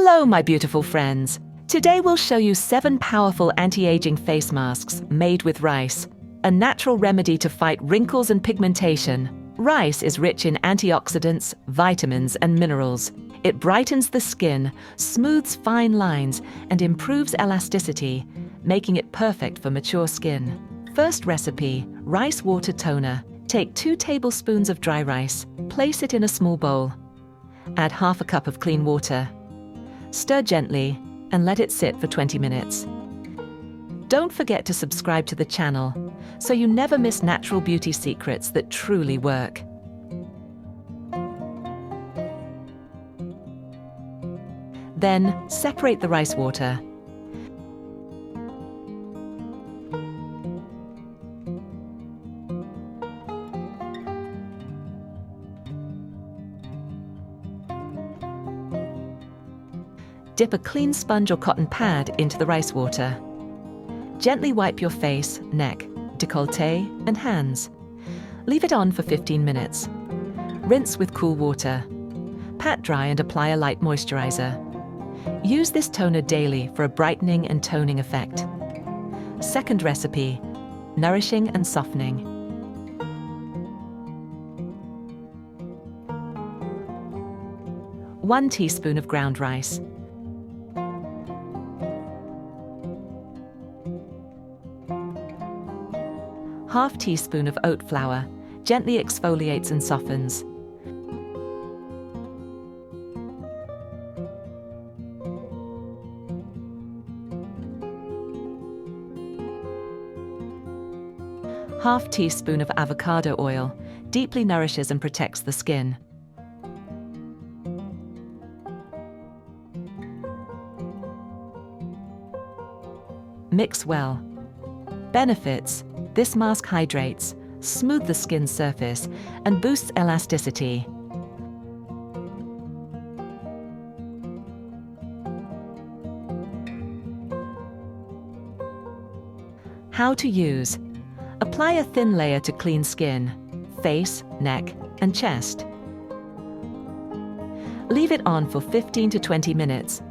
Hello, my beautiful friends. Today we'll show you 7 powerful anti-aging face masks made with rice, a natural remedy to fight wrinkles and pigmentation. Rice is rich in antioxidants, vitamins, and minerals. It brightens the skin, smooths fine lines, and improves elasticity, making it perfect for mature skin. First recipe, rice water toner. Take 2 tablespoons of dry rice, place it in a small bowl. Add half a cup of clean water. Stir gently and let it sit for 20 minutes. Don't forget to subscribe to the channel so you never miss natural beauty secrets that truly work. Then, separate the rice water. Dip a clean sponge or cotton pad into the rice water. Gently wipe your face, neck, décolleté, and hands. Leave it on for 15 minutes. Rinse with cool water. Pat dry and apply a light moisturizer. Use this toner daily for a brightening and toning effect. Second recipe, nourishing and softening. One teaspoon of ground rice. Half teaspoon of oat flour, gently exfoliates and softens. Half teaspoon of avocado oil, deeply nourishes and protects the skin. Mix well. Benefits: this mask hydrates, smooths the skin surface, and boosts elasticity. How to use: apply a thin layer to clean skin, face, neck, and chest. Leave it on for 15 to 20 minutes.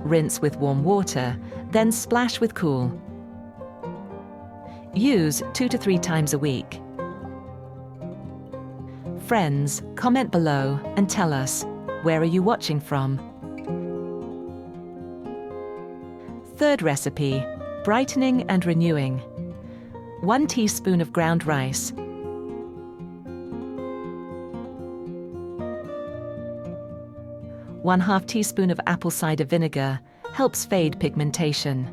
Rinse with warm water, then splash with cool. Use 2 to 3 times a week. Friends, comment below and tell us, where are you watching from? Third recipe, brightening and renewing. 1 teaspoon of ground rice. ½ teaspoon of apple cider vinegar, helps fade pigmentation.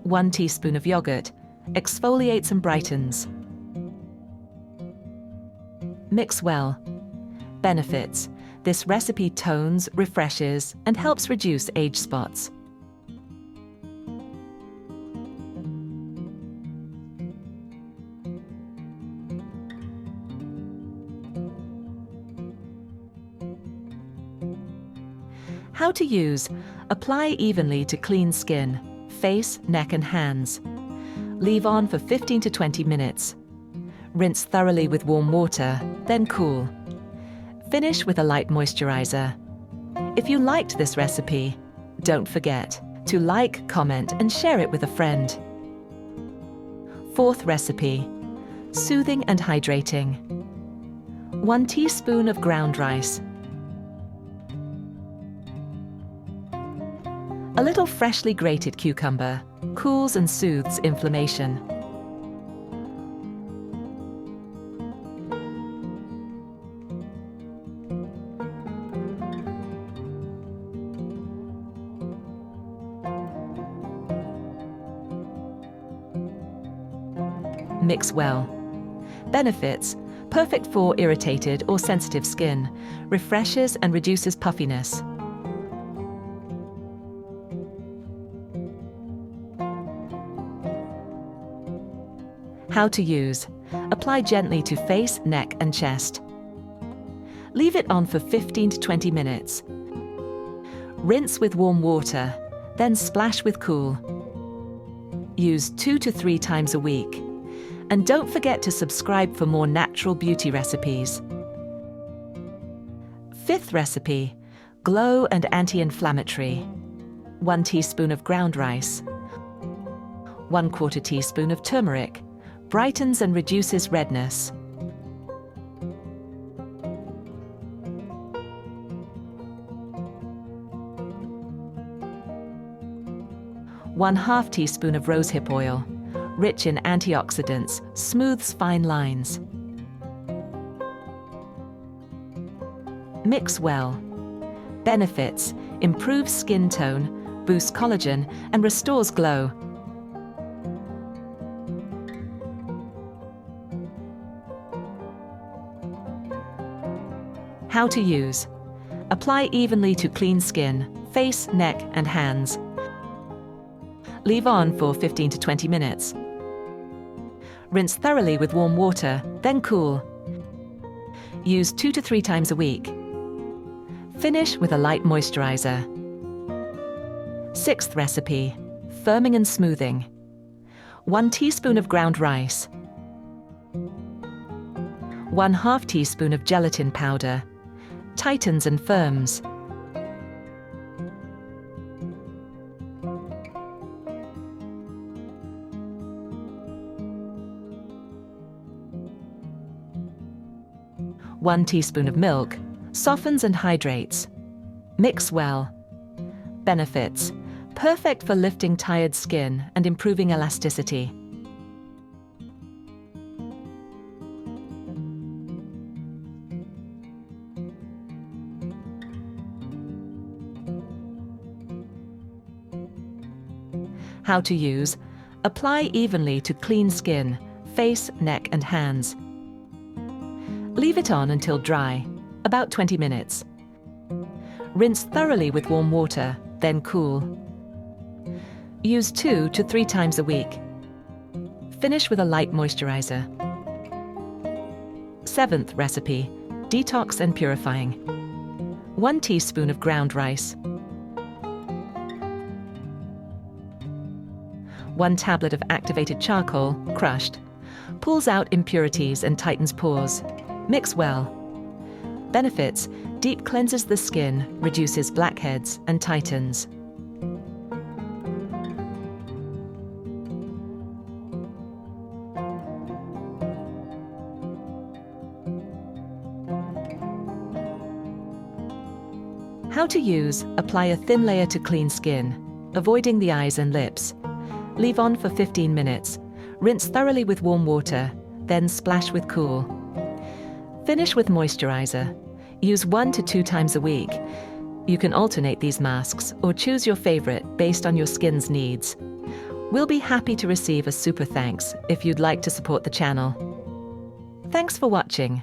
One teaspoon of yogurt, exfoliates and brightens. Mix well. Benefits: this recipe tones, refreshes, and helps reduce age spots. How to use: apply evenly to clean skin, face, neck, and hands. Leave on for 15 to 20 minutes. Rinse thoroughly with warm water, then cool. Finish with a light moisturizer. If you liked this recipe, don't forget to like, comment, and share it with a friend. Fourth recipe, soothing and hydrating. 1 teaspoon of ground rice. A little freshly grated cucumber, cools and soothes inflammation. Mix well. Benefits: perfect for irritated or sensitive skin, refreshes and reduces puffiness. How to use: apply gently to face, neck, and chest. Leave it on for 15 to 20 minutes. Rinse with warm water, then splash with cool. Use 2 to 3 times a week. And don't forget to subscribe for more natural beauty recipes. Fifth recipe, glow and anti-inflammatory. 1 teaspoon of ground rice. 1/4 teaspoon of turmeric. Brightens and reduces redness. 1/2 teaspoon of rosehip oil, rich in antioxidants, smooths fine lines. Mix well. Benefits: improves skin tone, boosts collagen, and restores glow. How to use: apply evenly to clean skin, face, neck, and hands. Leave on for 15 to 20 minutes. Rinse thoroughly with warm water, then cool. Use 2 to 3 times a week. Finish with a light moisturizer. Sixth recipe, firming and smoothing. 1 teaspoon of ground rice. 1/2 teaspoon of gelatin powder. Tightens and firms. One teaspoon of milk, softens and hydrates. Mix well. Benefits: perfect for lifting tired skin and improving elasticity. How to use: apply evenly to clean skin, face, neck, and hands. Leave it on until dry, about 20 minutes. Rinse thoroughly with warm water, then cool. Use 2 to 3 times a week. Finish with a light moisturizer. Seventh recipe, detox and purifying. 1 teaspoon of ground rice. 1 tablet of activated charcoal, crushed. Pulls out impurities and tightens pores. Mix well. Benefits: deep cleanses the skin, reduces blackheads, and tightens. How to use: apply a thin layer to clean skin, avoiding the eyes and lips. Leave on for 15 minutes. Rinse thoroughly with warm water, then splash with cool. Finish with moisturizer. Use 1 to 2 times a week. You can alternate these masks or choose your favorite based on your skin's needs. We'll be happy to receive a super thanks if you'd like to support the channel. Thanks for watching.